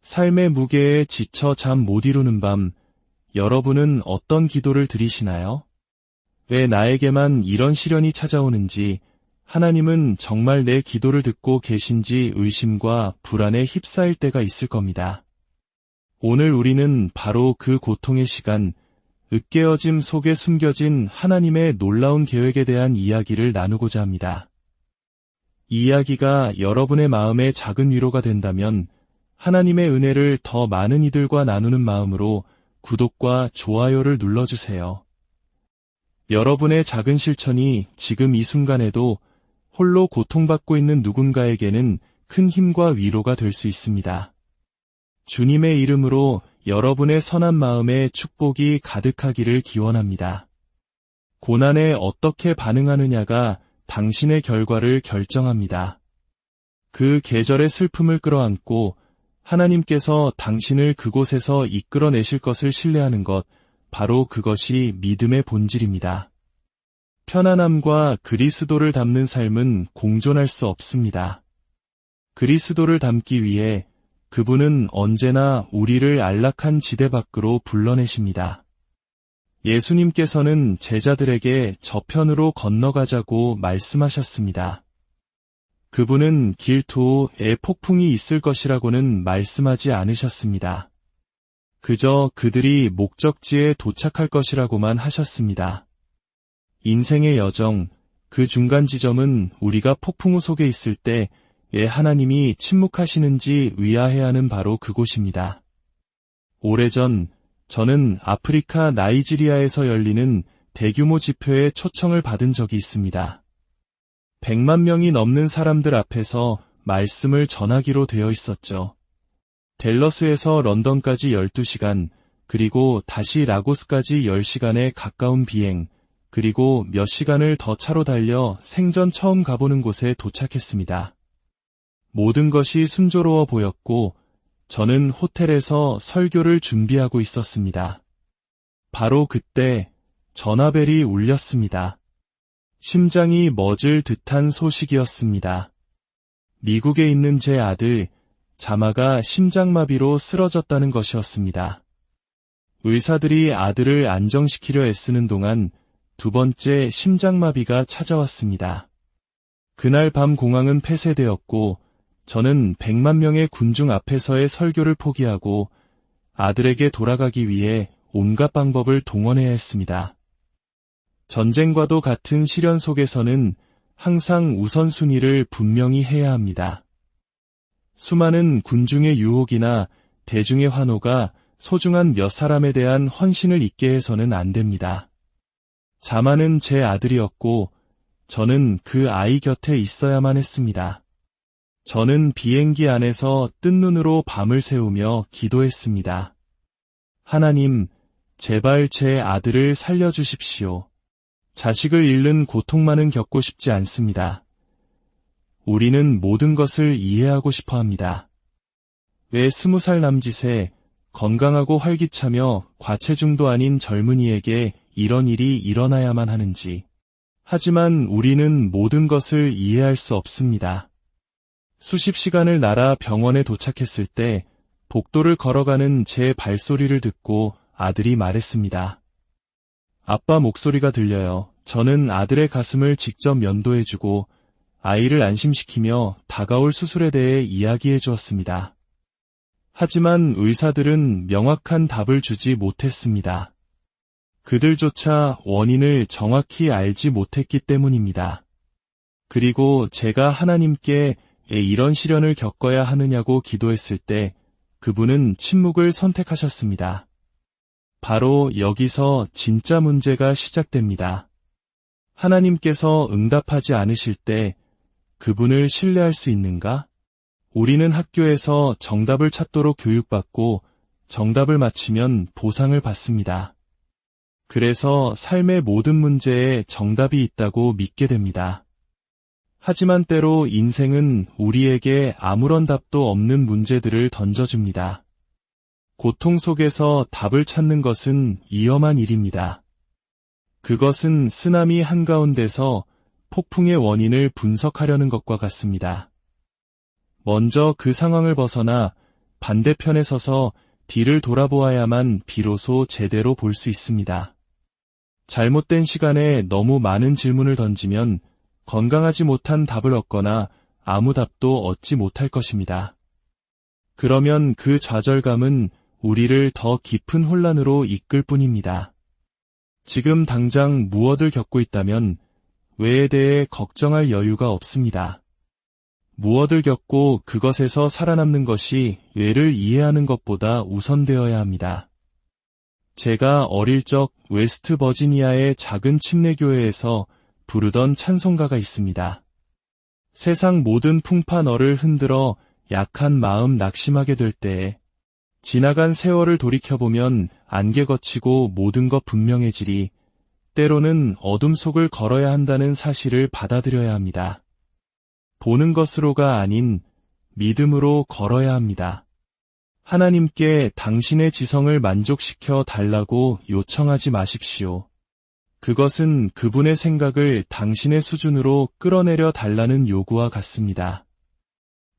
삶의 무게에 지쳐 잠 못 이루는 밤, 여러분은 어떤 기도를 드리시나요? 왜 나에게만 이런 시련이 찾아오는지, 하나님은 정말 내 기도를 듣고 계신지 의심과 불안에 휩싸일 때가 있을 겁니다. 오늘 우리는 바로 그 고통의 시간, 으깨어짐 속에 숨겨진 하나님의 놀라운 계획에 대한 이야기를 나누고자 합니다. 이 이야기가 여러분의 마음에 작은 위로가 된다면 하나님의 은혜를 더 많은 이들과 나누는 마음으로 구독과 좋아요를 눌러주세요. 여러분의 작은 실천이 지금 이 순간에도 홀로 고통받고 있는 누군가에게는 큰 힘과 위로가 될 수 있습니다. 주님의 이름으로 여러분의 선한 마음에 축복이 가득하기를 기원합니다. 고난에 어떻게 반응하느냐가 당신의 결과를 결정합니다. 그 계절의 슬픔을 끌어안고 하나님께서 당신을 그곳에서 이끌어내실 것을 신뢰하는 것, 바로 그것이 믿음의 본질입니다. 편안함과 그리스도를 닮는 삶은 공존할 수 없습니다. 그리스도를 닮기 위해 그분은 언제나 우리를 안락한 지대 밖으로 불러내십니다. 예수님께서는 제자들에게 저편으로 건너가자고 말씀하셨습니다. 그분은 길토에 폭풍이 있을 것이라고는 말씀하지 않으셨습니다. 그저 그들이 목적지에 도착할 것이라고만 하셨습니다. 인생의 여정, 그 중간 지점은 우리가 폭풍우 속에 있을 때 왜 하나님이 침묵하시는지 의아해야 하는 바로 그곳입니다. 오래전 저는 아프리카 나이지리아에서 열리는 대규모 집회에 초청을 받은 적이 있습니다. 100만 명이 넘는 사람들 앞에서 말씀을 전하기로 되어 있었죠. 댈러스에서 런던까지 12시간, 그리고 다시 라고스까지 10시간에 가까운 비행, 그리고 몇 시간을 더 차로 달려 생전 처음 가보는 곳에 도착했습니다. 모든 것이 순조로워 보였고 저는 호텔에서 설교를 준비하고 있었습니다. 바로 그때 전화벨이 울렸습니다. 심장이 멎을 듯한 소식이었습니다. 미국에 있는 제 아들 자마가 심장마비로 쓰러졌다는 것이었습니다. 의사들이 아들을 안정시키려 애쓰는 동안 두 번째 심장마비가 찾아왔습니다. 그날 밤 공항은 폐쇄되었고 저는 100만 명의 군중 앞에서의 설교를 포기하고 아들에게 돌아가기 위해 온갖 방법을 동원해야 했습니다. 전쟁과도 같은 시련 속에서는 항상 우선순위를 분명히 해야 합니다. 수많은 군중의 유혹이나 대중의 환호가 소중한 몇 사람에 대한 헌신을 잊게 해서는 안 됩니다. 자마는 제 아들이었고 저는 그 아이 곁에 있어야만 했습니다. 저는 비행기 안에서 뜬 눈으로 밤을 새우며 기도했습니다. 하나님, 제발 제 아들을 살려주십시오. 자식을 잃는 고통만은 겪고 싶지 않습니다. 우리는 모든 것을 이해하고 싶어 합니다. 왜 20살 남짓에 건강하고 활기차며 과체중도 아닌 젊은이에게 이런 일이 일어나야만 하는지. 하지만 우리는 모든 것을 이해할 수 없습니다. 수십 시간을 날아 병원에 도착했을 때 복도를 걸어가는 제 발소리를 듣고 아들이 말했습니다. 아빠 목소리가 들려요. 저는 아들의 가슴을 직접 면도해주고 아이를 안심시키며 다가올 수술에 대해 이야기해 주었습니다. 하지만 의사들은 명확한 답을 주지 못했습니다. 그들조차 원인을 정확히 알지 못했기 때문입니다. 그리고 제가 하나님께 이런 시련을 겪어야 하느냐고 기도했을 때 그분은 침묵을 선택하셨습니다. 바로 여기서 진짜 문제가 시작됩니다. 하나님께서 응답하지 않으실 때 그분을 신뢰할 수 있는가? 우리는 학교에서 정답을 찾도록 교육받고 정답을 맞히면 보상을 받습니다. 그래서 삶의 모든 문제에 정답이 있다고 믿게 됩니다. 하지만 때로 인생은 우리에게 아무런 답도 없는 문제들을 던져줍니다. 고통 속에서 답을 찾는 것은 위험한 일입니다. 그것은 쓰나미 한가운데서 폭풍의 원인을 분석하려는 것과 같습니다. 먼저 그 상황을 벗어나 반대편에 서서 뒤를 돌아보아야만 비로소 제대로 볼 수 있습니다. 잘못된 시간에 너무 많은 질문을 던지면 건강하지 못한 답을 얻거나 아무 답도 얻지 못할 것입니다. 그러면 그 좌절감은 우리를 더 깊은 혼란으로 이끌 뿐입니다. 지금 당장 무엇을 겪고 있다면 왜에 대해 걱정할 여유가 없습니다. 무엇을 겪고 그것에서 살아남는 것이 왜를 이해하는 것보다 우선되어야 합니다. 제가 어릴 적 웨스트 버지니아의 작은 침례교회에서 부르던 찬송가가 있습니다. 세상 모든 풍파 너를 흔들어 약한 마음 낙심하게 될 때에 지나간 세월을 돌이켜보면 안개 거치고 모든 것 분명해지리 때로는 어둠 속을 걸어야 한다는 사실을 받아들여야 합니다. 보는 것으로가 아닌 믿음으로 걸어야 합니다. 하나님께 당신의 지성을 만족시켜 달라고 요청하지 마십시오. 그것은 그분의 생각을 당신의 수준으로 끌어내려 달라는 요구와 같습니다.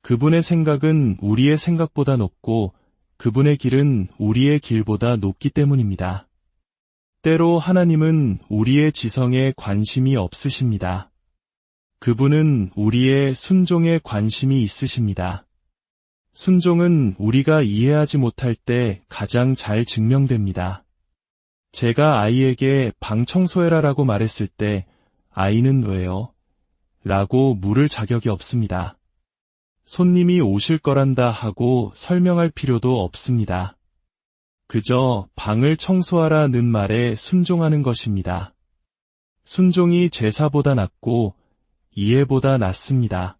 그분의 생각은 우리의 생각보다 높고 그분의 길은 우리의 길보다 높기 때문입니다. 때로 하나님은 우리의 지성에 관심이 없으십니다. 그분은 우리의 순종에 관심이 있으십니다. 순종은 우리가 이해하지 못할 때 가장 잘 증명됩니다. 제가 아이에게 방 청소해라라고 말했을 때 아이는 왜요? 라고 물을 자격이 없습니다. 손님이 오실 거란다 하고 설명할 필요도 없습니다. 그저 방을 청소하라는 말에 순종하는 것입니다. 순종이 제사보다 낫고 이해보다 낫습니다.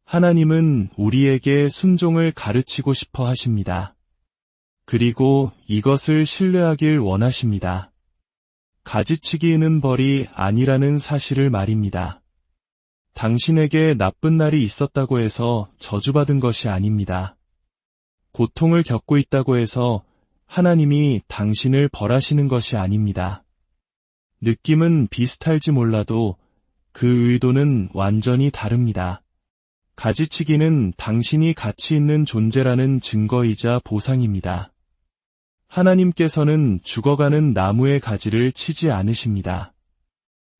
하나님은 우리에게 순종을 가르치고 싶어 하십니다. 그리고 이것을 신뢰하길 원하십니다. 가지치기는 벌이 아니라는 사실을 말입니다. 당신에게 나쁜 날이 있었다고 해서 저주받은 것이 아닙니다. 고통을 겪고 있다고 해서 하나님이 당신을 벌하시는 것이 아닙니다. 느낌은 비슷할지 몰라도 그 의도는 완전히 다릅니다. 가지치기는 당신이 가치 있는 존재라는 증거이자 보상입니다. 하나님께서는 죽어가는 나무의 가지를 치지 않으십니다.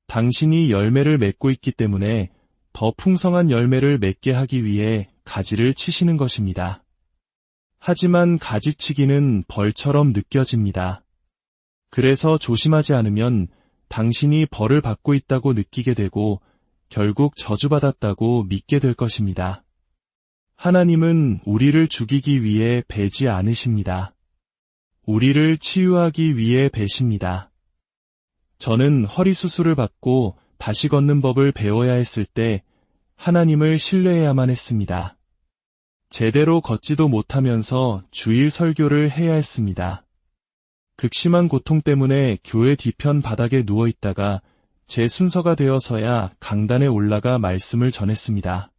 당신이 열매를 맺고 있기 때문에 더 풍성한 열매를 맺게 하기 위해 가지를 치시는 것입니다. 하지만 가지치기는 벌처럼 느껴집니다. 그래서 조심하지 않으면 당신이 벌을 받고 있다고 느끼게 되고 결국 저주받았다고 믿게 될 것입니다. 하나님은 우리를 죽이기 위해 베지 않으십니다. 우리를 치유하기 위해 베십니다. 저는 허리 수술을 받고 다시 걷는 법을 배워야 했을 때 하나님을 신뢰해야만 했습니다. 제대로 걷지도 못하면서 주일 설교를 해야 했습니다. 극심한 고통 때문에 교회 뒤편 바닥에 누워 있다가 제 순서가 되어서야 강단에 올라가 말씀을 전했습니다.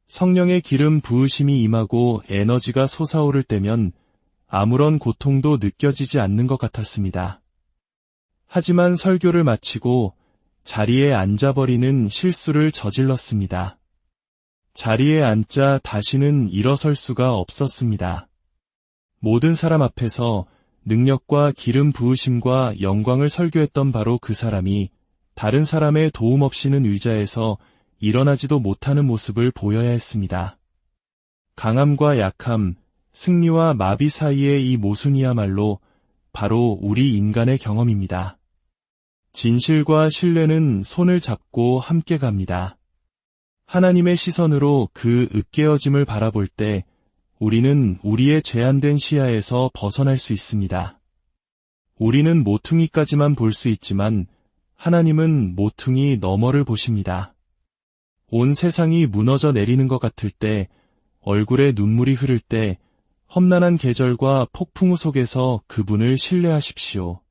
성령의 기름 부으심이 임하고 에너지가 솟아오를 때면 아무런 고통도 느껴지지 않는 것 같았습니다. 하지만 설교를 마치고 자리에 앉아버리는 실수를 저질렀습니다. 자리에 앉자 다시는 일어설 수가 없었습니다. 모든 사람 앞에서 능력과 기름 부으심과 영광을 설교했던 바로 그 사람이 다른 사람의 도움 없이는 의자에서 일어나지도 못하는 모습을 보여야 했습니다. 강함과 약함, 승리와 마비 사이의 이 모순이야말로 바로 우리 인간의 경험입니다. 진실과 신뢰는 손을 잡고 함께 갑니다. 하나님의 시선으로 그 으깨어짐을 바라볼 때 우리는 우리의 제한된 시야에서 벗어날 수 있습니다. 우리는 모퉁이까지만 볼 수 있지만 하나님은 모퉁이 너머를 보십니다. 온 세상이 무너져 내리는 것 같을 때, 얼굴에 눈물이 흐를 때, 험난한 계절과 폭풍우 속에서 그분을 신뢰하십시오.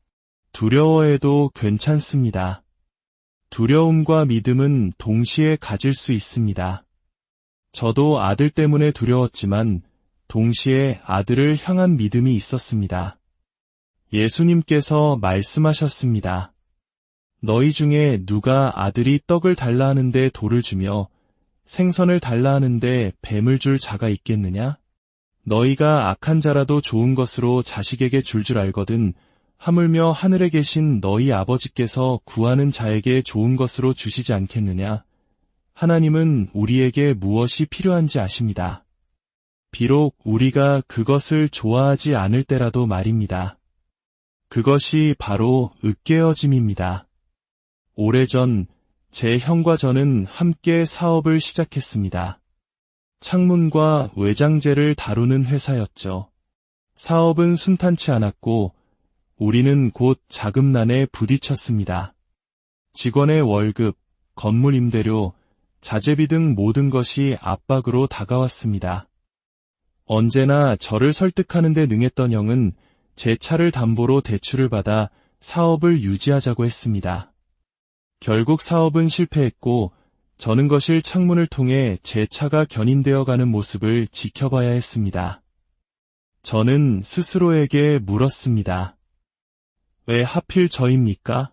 두려워해도 괜찮습니다. 두려움과 믿음은 동시에 가질 수 있습니다. 저도 아들 때문에 두려웠지만 동시에 아들을 향한 믿음이 있었습니다. 예수님께서 말씀하셨습니다. 너희 중에 누가 아들이 떡을 달라 하는데 돌을 주며 생선을 달라 하는데 뱀을 줄 자가 있겠느냐? 너희가 악한 자라도 좋은 것으로 자식에게 줄 알거든 하물며 하늘에 계신 너희 아버지께서 구하는 자에게 좋은 것으로 주시지 않겠느냐. 하나님은 우리에게 무엇이 필요한지 아십니다. 비록 우리가 그것을 좋아하지 않을 때라도 말입니다. 그것이 바로 으깨어짐입니다. 오래전 제 형과 저는 함께 사업을 시작했습니다. 창문과 외장재를 다루는 회사였죠. 사업은 순탄치 않았고 우리는 곧 자금난에 부딪혔습니다. 직원의 월급, 건물 임대료, 자재비 등 모든 것이 압박으로 다가왔습니다. 언제나 저를 설득하는 데 능했던 형은 제 차를 담보로 대출을 받아 사업을 유지하자고 했습니다. 결국 사업은 실패했고 저는 거실 창문을 통해 제 차가 견인되어 가는 모습을 지켜봐야 했습니다. 저는 스스로에게 물었습니다. 왜 하필 저입니까?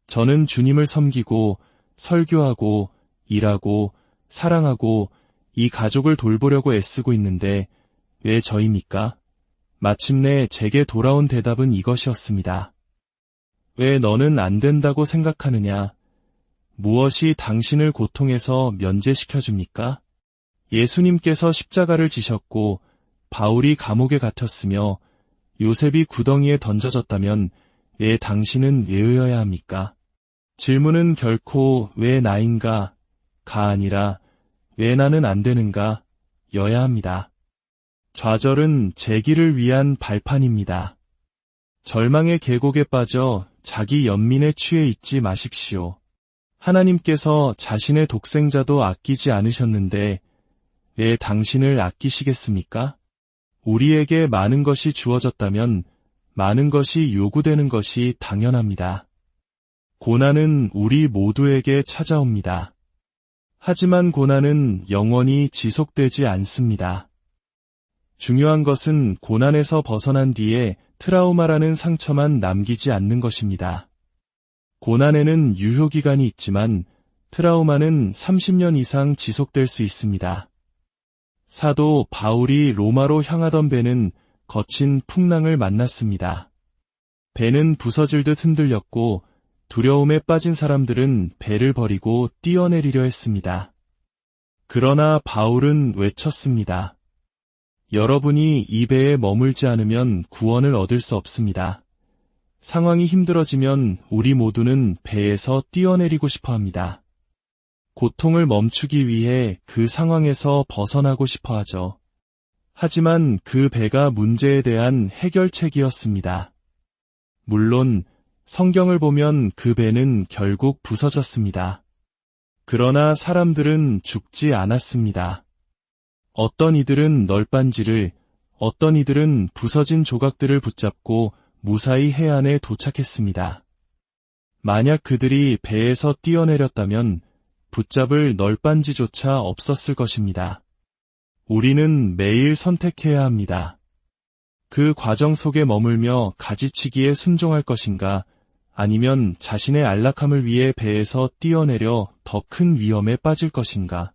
저는 주님을 섬기고 설교하고 일하고 사랑하고 이 가족을 돌보려고 애쓰고 있는데 왜 저입니까? 마침내 제게 돌아온 대답은 이것이었습니다. 왜 너는 안 된다고 생각하느냐? 무엇이 당신을 고통에서 면제시켜줍니까? 예수님께서 십자가를 지셨고 바울이 감옥에 갇혔으며 요셉이 구덩이에 던져졌다면 왜 당신은 왜여야 합니까? 질문은 결코 왜 나인가? 가 아니라 왜 나는 안 되는가? 여야 합니다. 좌절은 제기를 위한 발판입니다. 절망의 계곡에 빠져 자기 연민에 취해 있지 마십시오. 하나님께서 자신의 독생자도 아끼지 않으셨는데 왜 당신을 아끼시겠습니까? 우리에게 많은 것이 주어졌다면 많은 것이 요구되는 것이 당연합니다. 고난은 우리 모두에게 찾아옵니다. 하지만 고난은 영원히 지속되지 않습니다. 중요한 것은 고난에서 벗어난 뒤에 트라우마라는 상처만 남기지 않는 것입니다. 고난에는 유효기간이 있지만 트라우마는 30년 이상 지속될 수 있습니다. 사도 바울이 로마로 향하던 배는 거친 풍랑을 만났습니다. 배는 부서질 듯 흔들렸고 두려움에 빠진 사람들은 배를 버리고 뛰어내리려 했습니다. 그러나 바울은 외쳤습니다. 여러분이 이 배에 머물지 않으면 구원을 얻을 수 없습니다. 상황이 힘들어지면 우리 모두는 배에서 뛰어내리고 싶어 합니다. 고통을 멈추기 위해 그 상황에서 벗어나고 싶어 하죠. 하지만 그 배가 문제에 대한 해결책이었습니다. 물론 성경을 보면 그 배는 결국 부서졌습니다. 그러나 사람들은 죽지 않았습니다. 어떤 이들은 널빤지를, 어떤 이들은 부서진 조각들을 붙잡고 무사히 해안에 도착했습니다. 만약 그들이 배에서 뛰어내렸다면 붙잡을 널빤지조차 없었을 것입니다. 우리는 매일 선택해야 합니다. 그 과정 속에 머물며 가지치기에 순종할 것인가, 아니면 자신의 안락함을 위해 배에서 뛰어내려 더 큰 위험에 빠질 것인가.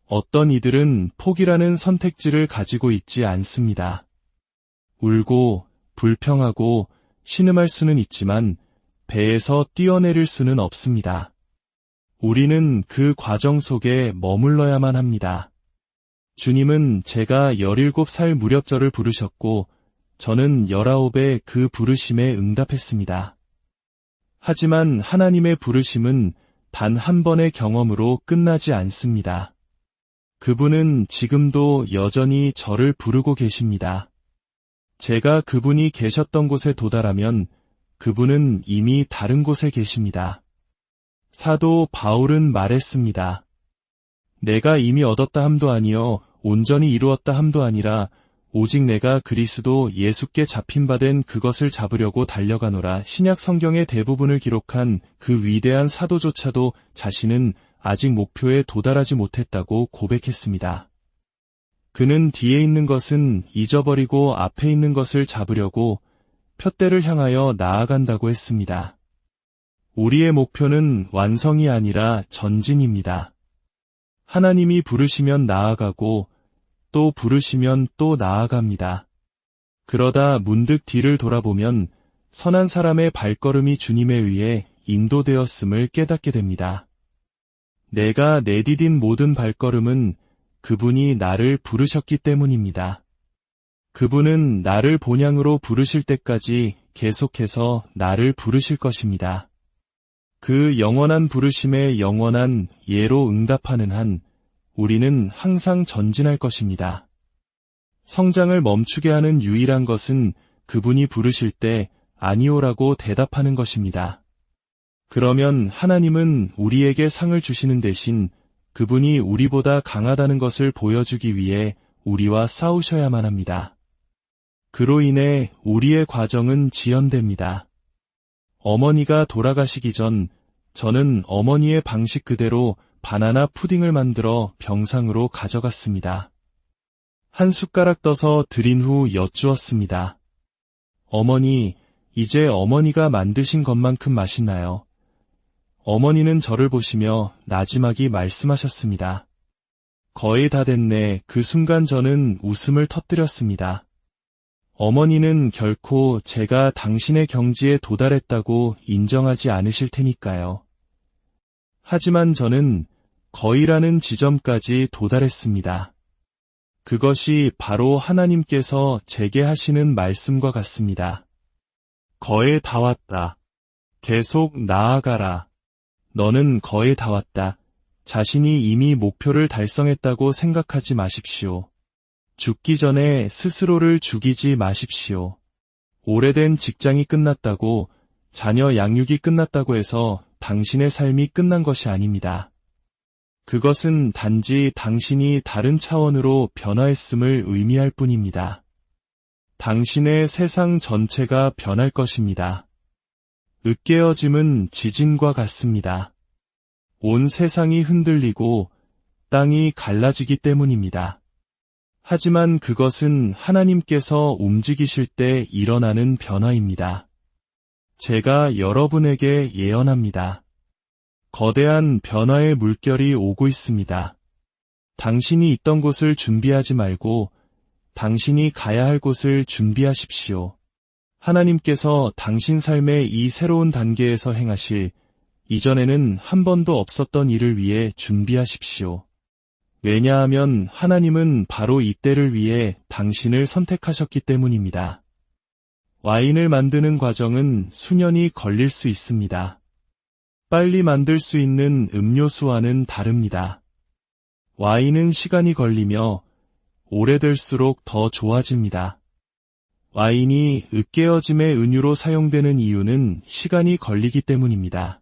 어떤 이들은 포기라는 선택지를 가지고 있지 않습니다. 울고 불평하고 신음할 수는 있지만 배에서 뛰어내릴 수는 없습니다. 우리는 그 과정 속에 머물러야만 합니다. 주님은 제가 17살 무렵 저를 부르셨고 저는 19에 그 부르심에 응답했습니다. 하지만 하나님의 부르심은 단 한 번의 경험으로 끝나지 않습니다. 그분은 지금도 여전히 저를 부르고 계십니다. 제가 그분이 계셨던 곳에 도달하면 그분은 이미 다른 곳에 계십니다. 사도 바울은 말했습니다. 내가 이미 얻었다 함도 아니요 온전히 이루었다 함도 아니라 오직 내가 그리스도 예수께 잡힌 바 된 그것을 잡으려고 달려가노라. 신약 성경의 대부분을 기록한 그 위대한 사도조차도 자신은 아직 목표에 도달하지 못했다고 고백했습니다. 그는 뒤에 있는 것은 잊어버리고 앞에 있는 것을 잡으려고 푯대를 향하여 나아간다고 했습니다. 우리의 목표는 완성이 아니라 전진입니다. 하나님이 부르시면 나아가고 또 부르시면 또 나아갑니다. 그러다 문득 뒤를 돌아보면 선한 사람의 발걸음이 주님에 의해 인도되었음을 깨닫게 됩니다. 내가 내디딘 모든 발걸음은 그분이 나를 부르셨기 때문입니다. 그분은 나를 본향으로 부르실 때까지 계속해서 나를 부르실 것입니다. 그 영원한 부르심에 영원한 예로 응답하는 한 우리는 항상 전진할 것입니다. 성장을 멈추게 하는 유일한 것은 그분이 부르실 때 아니오라고 대답하는 것입니다. 그러면 하나님은 우리에게 상을 주시는 대신 그분이 우리보다 강하다는 것을 보여주기 위해 우리와 싸우셔야만 합니다. 그로 인해 우리의 과정은 지연됩니다. 어머니가 돌아가시기 전 저는 어머니의 방식 그대로 바나나 푸딩을 만들어 병상으로 가져갔습니다. 한 숟가락 떠서 드린 후 여쭈었습니다. 어머니, 이제 어머니가 만드신 것만큼 맛있나요? 어머니는 저를 보시며 나지막이 말씀하셨습니다. 거의 다 됐네. 그 순간 저는 웃음을 터뜨렸습니다. 어머니는 결코 제가 당신의 경지에 도달했다고 인정하지 않으실 테니까요. 하지만 저는 거의라는 지점까지 도달했습니다. 그것이 바로 하나님께서 제게 하시는 말씀과 같습니다. 거의 다 왔다. 계속 나아가라. 너는 거의 다 왔다. 자신이 이미 목표를 달성했다고 생각하지 마십시오. 죽기 전에 스스로를 죽이지 마십시오. 오래된 직장이 끝났다고, 자녀 양육이 끝났다고 해서 당신의 삶이 끝난 것이 아닙니다. 그것은 단지 당신이 다른 차원으로 변화했음을 의미할 뿐입니다. 당신의 세상 전체가 변할 것입니다. 으깨어짐은 지진과 같습니다. 온 세상이 흔들리고 땅이 갈라지기 때문입니다. 하지만 그것은 하나님께서 움직이실 때 일어나는 변화입니다. 제가 여러분에게 예언합니다. 거대한 변화의 물결이 오고 있습니다. 당신이 있던 곳을 준비하지 말고 당신이 가야 할 곳을 준비하십시오. 하나님께서 당신 삶의 이 새로운 단계에서 행하실 이전에는 한 번도 없었던 일을 위해 준비하십시오. 왜냐하면 하나님은 바로 이때를 위해 당신을 선택하셨기 때문입니다. 와인을 만드는 과정은 수년이 걸릴 수 있습니다. 빨리 만들 수 있는 음료수와는 다릅니다. 와인은 시간이 걸리며 오래될수록 더 좋아집니다. 와인이 으깨어짐의 은유로 사용되는 이유는 시간이 걸리기 때문입니다.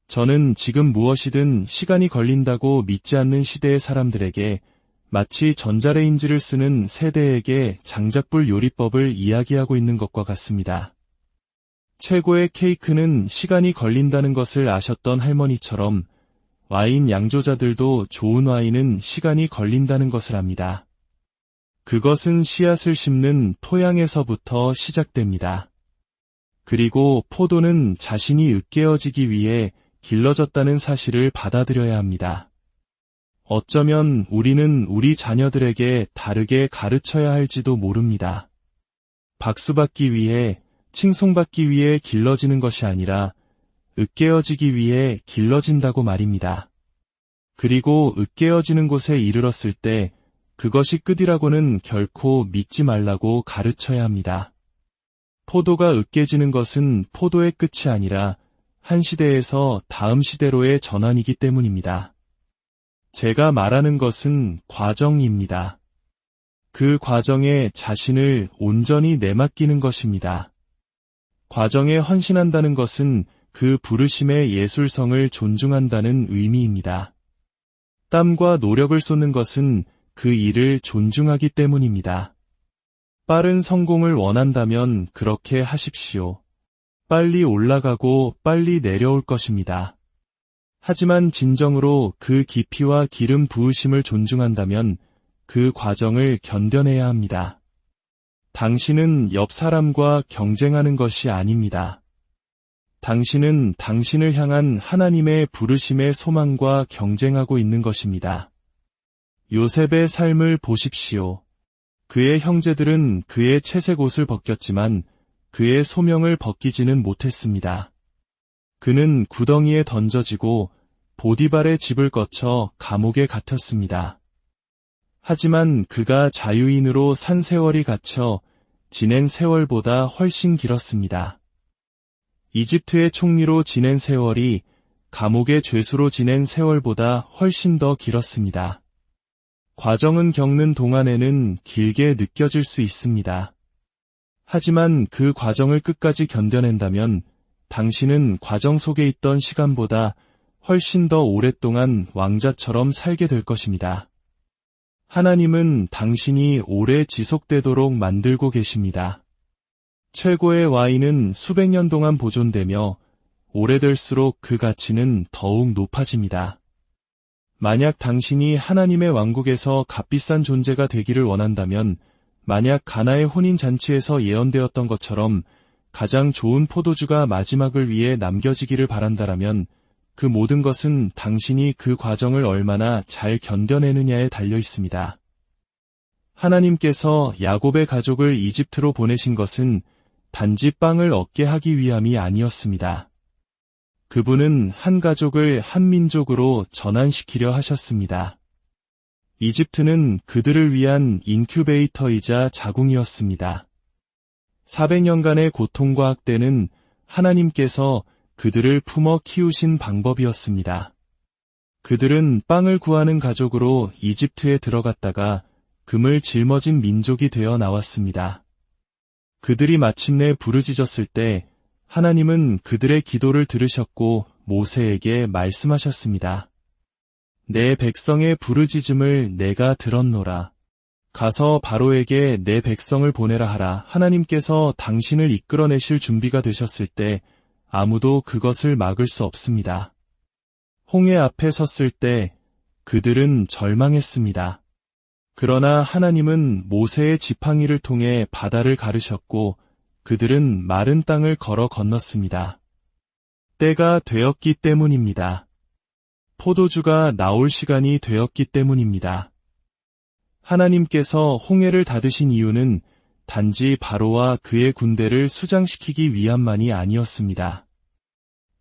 저는 지금 무엇이든 시간이 걸린다고 믿지 않는 시대의 사람들에게 마치 전자레인지를 쓰는 세대에게 장작불 요리법을 이야기하고 있는 것과 같습니다. 최고의 케이크는 시간이 걸린다는 것을 아셨던 할머니처럼 와인 양조자들도 좋은 와인은 시간이 걸린다는 것을 압니다. 그것은 씨앗을 심는 토양에서부터 시작됩니다. 그리고 포도는 자신이 으깨어지기 위해 길러졌다는 사실을 받아들여야 합니다. 어쩌면 우리는 우리 자녀들에게 다르게 가르쳐야 할지도 모릅니다. 박수받기 위해, 칭송받기 위해 길러지는 것이 아니라 으깨어지기 위해 길러진다고 말입니다. 그리고 으깨어지는 곳에 이르렀을 때 그것이 끝이라고는 결코 믿지 말라고 가르쳐야 합니다. 포도가 으깨지는 것은 포도의 끝이 아니라 한 시대에서 다음 시대로의 전환이기 때문입니다. 제가 말하는 것은 과정입니다. 그 과정에 자신을 온전히 내맡기는 것입니다. 과정에 헌신한다는 것은 그 부르심의 예술성을 존중한다는 의미입니다. 땀과 노력을 쏟는 것은 그 일을 존중하기 때문입니다. 빠른 성공을 원한다면 그렇게 하십시오. 빨리 올라가고 빨리 내려올 것입니다. 하지만 진정으로 그 깊이와 기름 부으심을 존중한다면 그 과정을 견뎌내야 합니다. 당신은 옆 사람과 경쟁하는 것이 아닙니다. 당신은 당신을 향한 하나님의 부르심의 소망과 경쟁하고 있는 것입니다. 요셉의 삶을 보십시오. 그의 형제들은 그의 채색 옷을 벗겼지만 그의 소명을 벗기지는 못했습니다. 그는 구덩이에 던져지고 보디발의 집을 거쳐 감옥에 갇혔습니다. 하지만 그가 자유인으로 산 세월이 갇혀 지낸 세월보다 훨씬 길었습니다. 이집트의 총리로 지낸 세월이 감옥의 죄수로 지낸 세월보다 훨씬 더 길었습니다. 과정은 겪는 동안에는 길게 느껴질 수 있습니다. 하지만 그 과정을 끝까지 견뎌낸다면 당신은 과정 속에 있던 시간보다 훨씬 더 오랫동안 왕자처럼 살게 될 것입니다. 하나님은 당신이 오래 지속되도록 만들고 계십니다. 최고의 와인은 수백 년 동안 보존되며 오래될수록 그 가치는 더욱 높아집니다. 만약 당신이 하나님의 왕국에서 값비싼 존재가 되기를 원한다면, 만약 가나의 혼인잔치에서 예언되었던 것처럼 가장 좋은 포도주가 마지막을 위해 남겨지기를 바란다라면 그 모든 것은 당신이 그 과정을 얼마나 잘 견뎌내느냐에 달려 있습니다. 하나님께서 야곱의 가족을 이집트로 보내신 것은 단지 빵을 얻게 하기 위함이 아니었습니다. 그분은 한 가족을 한 민족으로 전환시키려 하셨습니다. 이집트는 그들을 위한 인큐베이터이자 자궁이었습니다. 400년간의 고통과 학대는 하나님께서 그들을 품어 키우신 방법이었습니다. 그들은 빵을 구하는 가족으로 이집트에 들어갔다가 금을 짊어진 민족이 되어 나왔습니다. 그들이 마침내 부르짖었을 때 하나님은 그들의 기도를 들으셨고 모세에게 말씀하셨습니다. 내 백성의 부르짖음을 내가 들었노라. 가서 바로에게 내 백성을 보내라 하라. 하나님께서 당신을 이끌어내실 준비가 되셨을 때 아무도 그것을 막을 수 없습니다. 홍해 앞에 섰을 때 그들은 절망했습니다. 그러나 하나님은 모세의 지팡이를 통해 바다를 가르셨고 그들은 마른 땅을 걸어 건넜습니다. 때가 되었기 때문입니다. 포도주가 나올 시간이 되었기 때문입니다. 하나님께서 홍해를 닫으신 이유는 단지 바로와 그의 군대를 수장시키기 위함만이 아니었습니다.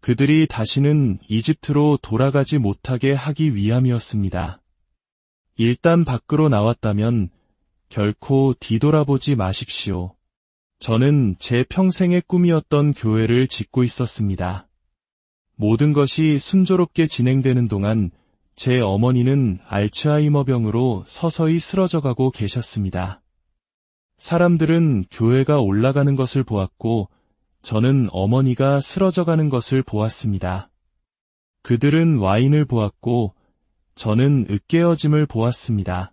그들이 다시는 이집트로 돌아가지 못하게 하기 위함이었습니다. 일단 밖으로 나왔다면 결코 뒤돌아보지 마십시오. 저는 제 평생의 꿈이었던 교회를 짓고 있었습니다. 모든 것이 순조롭게 진행되는 동안 제 어머니는 알츠하이머병으로 서서히 쓰러져가고 계셨습니다. 사람들은 교회가 올라가는 것을 보았고 저는 어머니가 쓰러져가는 것을 보았습니다. 그들은 와인을 보았고 저는 으깨어짐을 보았습니다.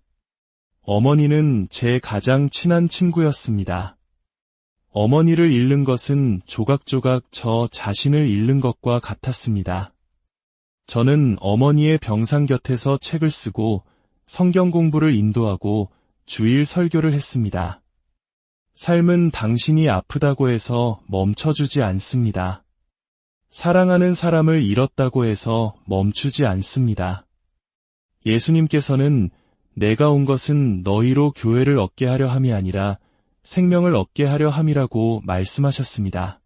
어머니는 제 가장 친한 친구였습니다. 어머니를 잃는 것은 조각조각 저 자신을 잃는 것과 같았습니다. 저는 어머니의 병상 곁에서 책을 쓰고 성경 공부를 인도하고 주일 설교를 했습니다. 삶은 당신이 아프다고 해서 멈춰주지 않습니다. 사랑하는 사람을 잃었다고 해서 멈추지 않습니다. 예수님께서는 내가 온 것은 너희로 교회를 얻게 하려 함이 아니라 생명을 얻게 하려 함이라고 말씀하셨습니다.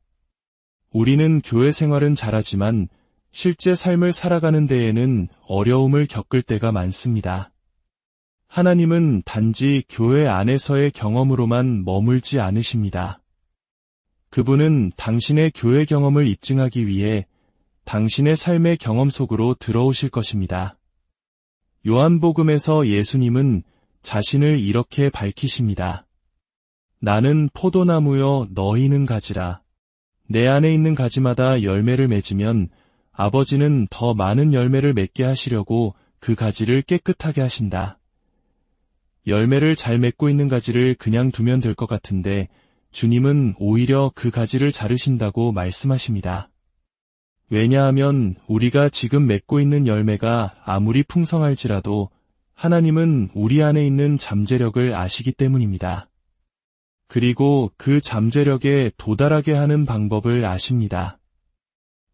우리는 교회 생활은 잘하지만 실제 삶을 살아가는 데에는 어려움을 겪을 때가 많습니다. 하나님은 단지 교회 안에서의 경험으로만 머물지 않으십니다. 그분은 당신의 교회 경험을 입증하기 위해 당신의 삶의 경험 속으로 들어오실 것입니다. 요한복음에서 예수님은 자신을 이렇게 밝히십니다. 나는 포도나무여 너희는 가지라. 내 안에 있는 가지마다 열매를 맺으면 아버지는 더 많은 열매를 맺게 하시려고 그 가지를 깨끗하게 하신다. 열매를 잘 맺고 있는 가지를 그냥 두면 될 것 같은데 주님은 오히려 그 가지를 자르신다고 말씀하십니다. 왜냐하면 우리가 지금 맺고 있는 열매가 아무리 풍성할지라도 하나님은 우리 안에 있는 잠재력을 아시기 때문입니다. 그리고 그 잠재력에 도달하게 하는 방법을 아십니다.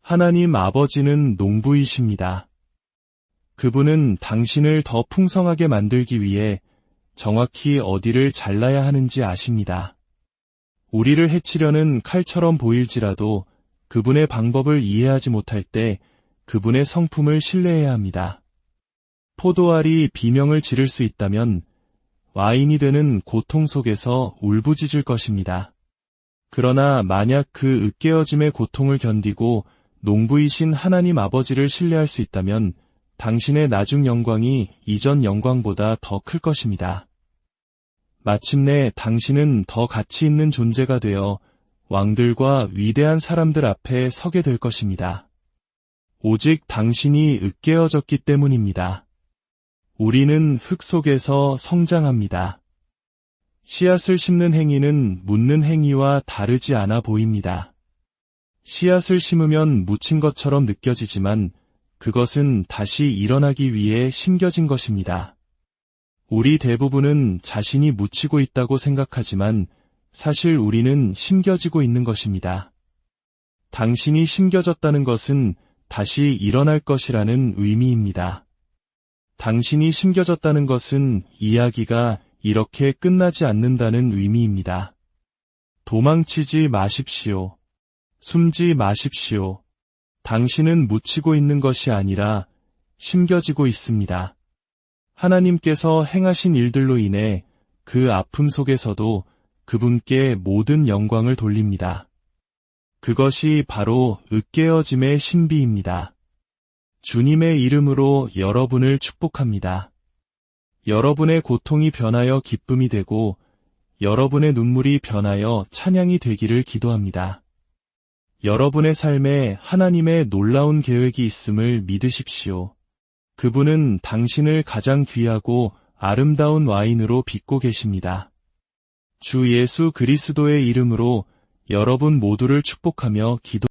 하나님 아버지는 농부이십니다. 그분은 당신을 더 풍성하게 만들기 위해 정확히 어디를 잘라야 하는지 아십니다. 우리를 해치려는 칼처럼 보일지라도 그분의 방법을 이해하지 못할 때 그분의 성품을 신뢰해야 합니다. 포도알이 비명을 지를 수 있다면 와인이 되는 고통 속에서 울부짖을 것입니다. 그러나 만약 그 으깨어짐의 고통을 견디고 농부이신 하나님 아버지를 신뢰할 수 있다면 당신의 나중 영광이 이전 영광보다 더 클 것입니다. 마침내 당신은 더 가치 있는 존재가 되어 왕들과 위대한 사람들 앞에 서게 될 것입니다. 오직 당신이 으깨어졌기 때문입니다. 우리는 흙 속에서 성장합니다. 씨앗을 심는 행위는 묻는 행위와 다르지 않아 보입니다. 씨앗을 심으면 묻힌 것처럼 느껴지지만 그것은 다시 일어나기 위해 심겨진 것입니다. 우리 대부분은 자신이 묻히고 있다고 생각하지만 사실 우리는 심겨지고 있는 것입니다. 당신이 심겨졌다는 것은 다시 일어날 것이라는 의미입니다. 당신이 심겨졌다는 것은 이야기가 이렇게 끝나지 않는다는 의미입니다. 도망치지 마십시오. 숨지 마십시오. 당신은 묻히고 있는 것이 아니라 심겨지고 있습니다. 하나님께서 행하신 일들로 인해 그 아픔 속에서도 그분께 모든 영광을 돌립니다. 그것이 바로 으깨어짐의 신비입니다. 주님의 이름으로 여러분을 축복합니다. 여러분의 고통이 변하여 기쁨이 되고 여러분의 눈물이 변하여 찬양이 되기를 기도합니다. 여러분의 삶에 하나님의 놀라운 계획이 있음을 믿으십시오. 그분은 당신을 가장 귀하고 아름다운 와인으로 빚고 계십니다. 주 예수 그리스도의 이름으로 여러분 모두를 축복하며 기도